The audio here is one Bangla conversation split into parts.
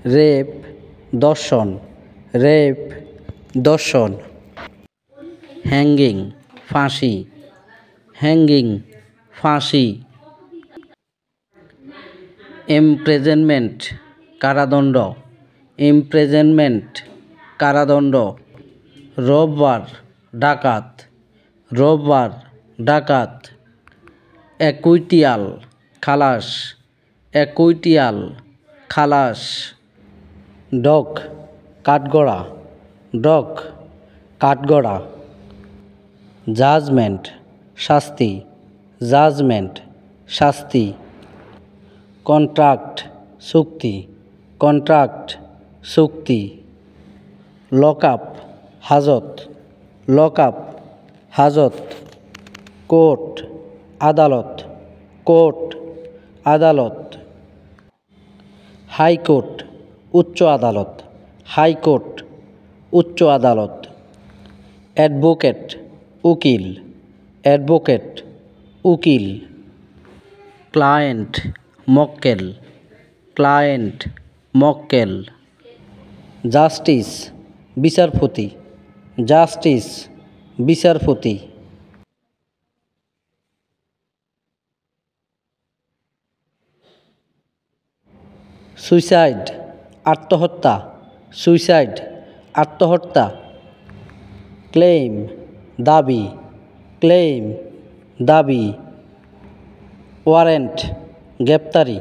রেপ দর্শন, রেপ দর্শন। হ্যাঙ্গিং ফাঁসি, হ্যাঙ্গিং ফাঁসি। ইমপ্রিজনমেন্ট কারাদণ্ড, ইমপ্রিজনমেন্ট কারাদণ্ড। রোববার ডাকাত, রোববার ডাকাত। একুইটিয়াল খালাস, একুইটিয়াল খালাস। ডগ কাঠগড়া, ডগ কাঠগড়া। জাজমেন্ট শাস্তি, জাজমেন্ট শাস্তি। কন্ট্রাক্ট চুক্তি, কন্ট্রাক্ট চুক্তি। লক আপ হাজত, লক আপ হাজত। কোর্ট আদালত, কোর্ট আদালত। হাইকোর্ট উচ্চ আদালত, হাইকোর্ট উচ্চ আদালত। অ্যাডভোকেট উকিল, অ্যাডভোকেট উকিল। ক্লায়েন্ট মক্কেল, ক্লায়েন্ট মক্কেল। জাস্টিস বিচারপতি, জাস্টিস বিচারপতি। সুইসাইড আত্মহত্যা, সুইসাইড আত্মহত্যা। ক্লেইম দাবি, ক্লেইম দাবি। ওয়ারেন্ট গ্রেপ্তারি,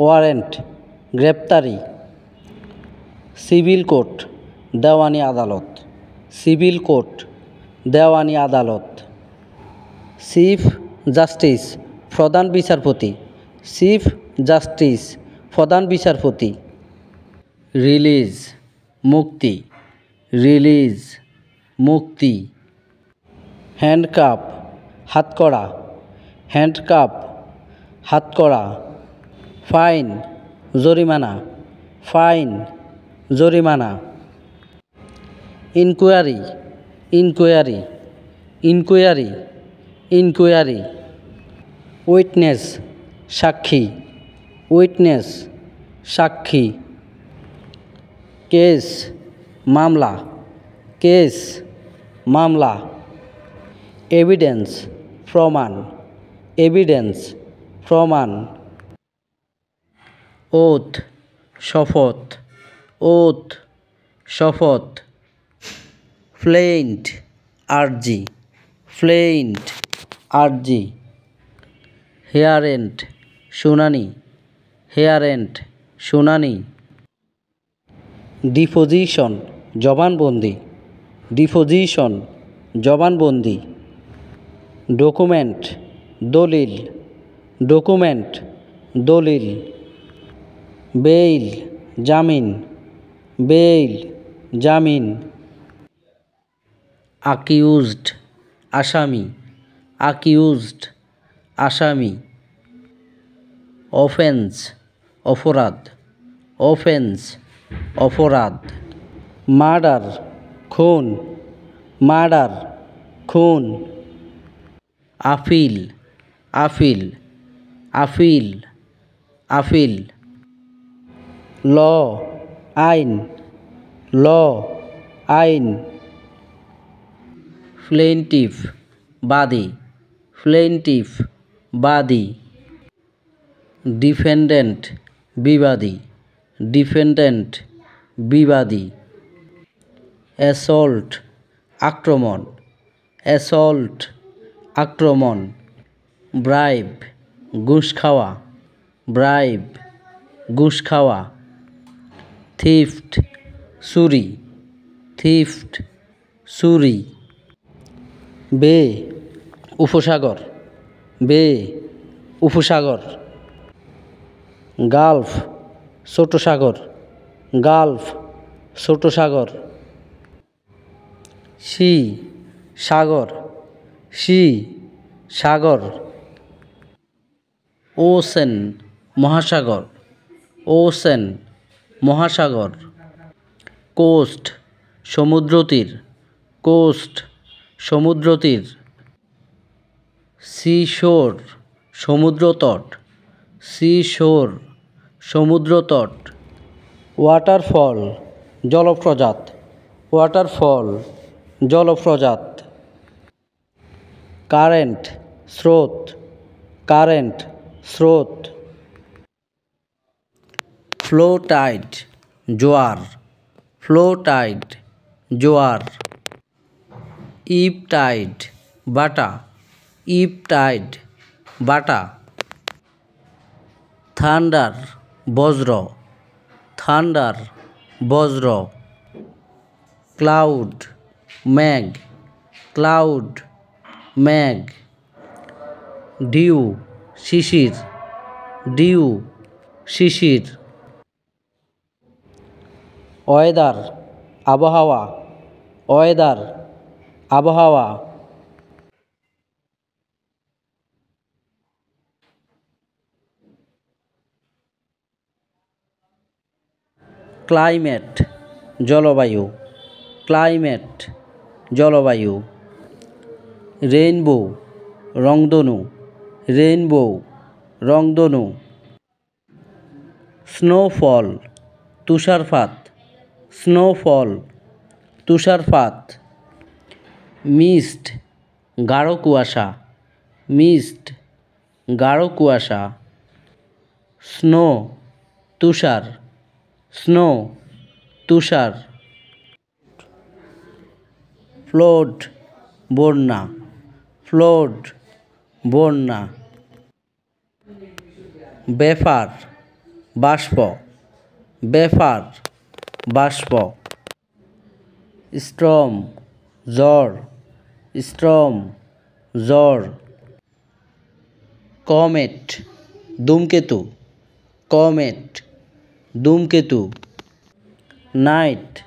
ওয়ারেন্ট গ্রেপ্তারি। সিভিল কোর্ট দেওয়ানি আদালত, সিভিল কোর্ট দেওয়ানি আদালত। চিফ জাস্টিস প্রধান বিচারপতি, চিফ জাস্টিস প্রধান বিচারপতি। রিলিজ মুক্তি, রিলিজ মুক্তি। হ্যান্ডকাপ হাতকড়া, হ্যান্ডকাপ হাতকড়া। ফাইন জরিমানা, ফাইন জরিমানা। Inquiry, inquiry, inquiry, inquiry. Witness সাক্ষী, উইটনেস সাক্ষী। কেস মামলা, কেস মামলা। এভিডেন্স প্রমাণ, এভিডেন্স প্রমাণ। ওথ শপথ, ওথ শপথ। ফ্লেইন্ট আর্জি, ফ্লেইন্ট আর্জি। হেয়ারেন্ট শুনানি, হেয়ারেন্ট শুনানি। ডিপোজিশন জবানবন্দি, ডিপোজিশন জবানবন্দি। ডকুমেন্ট দলিল, ডকুমেন্ট দলিল। বেইল জামিন, বেইল জামিন। অ্যাকিউজড আসামি, অ্যাকিউজড আসামি। অফেন্স অপরাধ, অফেন্স অপরাধ। মার্ডার খুন, মার্ডার খুন। Appeal, appeal, appeal, appeal. Law আইন, ল আইন। প্লেইন্টিফ বাদী, প্লেইন্টিফ বাদী। ডিফেন্ডেন্ট বিবাদী, ডিফেন্ডেন্ট বিবাদী। অ্যাসল্ট আক্রমণ, অ্যাসল্ট আক্রমণ। ব্রাইব ঘুষ খাওয়া, ব্রাইব ঘুষ খাওয়া। থিফট চুরি, থিফট চুরি। বে উপসাগর, বে উপসাগর। গালফ ছোট সাগর, গালফ ছোট সাগর। সি সাগর, সি সাগর। ওশেন মহাসাগর, ওশেন মহাসাগর। কোস্ট সমুদ্রতীর, কোস্ট সমুদ্রতীর। সিশোর সমুদ্রতট, সিশোর সমুদ্রতট। ওয়াটারফল জলপ্রপাত, ওয়াটারফল জলপ্রপাত। কারেন্ট স্রোত, কারেন্ট স্রোত। ফ্লো টাইড জোয়ার, ফ্লো টাইড জোয়ার। ইভ টাইড বাটা, ইভ টাইড বাটা। থান্ডার বজ্র, থান্ডার বজ্র। ক্লাউড মেঘ, ক্লাউড মেঘ। ডিউ শিশির, ডিউ শিশির। ওয়েদার আবহাওয়া, ওয়েদার আবহাওয়া। ক্লাইমেট জলবায়ু, ক্লাইমেট জলবায়ু। রেইনবো রংধনু, রেইনবো রংধনু। স্নোফল তুষারপাত, স্নোফল তুষারপাত। মিস্ট গাঢ় কুয়াশা, মিস্ট গাঢ় কুয়াশা। স্নো তুষার, স্নো তুষার। ফ্লোড বন্যা, ফ্লোড বন্যা। বেফার বাষ্প, বেফার বাষ্প। স্টর্ম ঝড়, স্টর্ম ঝড়। কমেট ধূমকেতু, কমেট ধূমকেতু। নাইট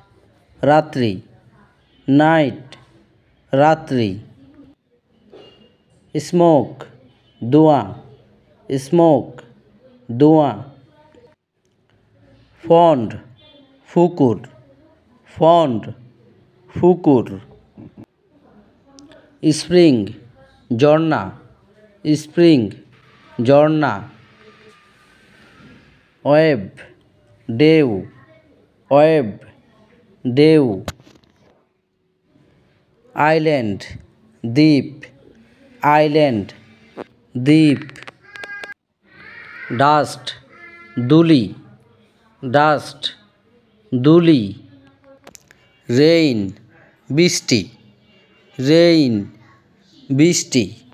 রাত্রি, নাইট রাত্রি। স্মোক ধোঁয়া, স্মোক ধোঁয়া। পন্ড পুকুর, পন্ড পুকুর। স্প্রিং ঝর্ণা, স্প্রিং ঝর্ণা। ওয়েভ ঢেউ, ওয়েভ ঢেউ। আইল্যান্ড দ্বীপ, আইল্যান্ড দ্বীপ। ডাস্ট ধূলি, ডাস্ট ধূলি। রেইন বৃষ্টি, রেইন বৃষ্টি।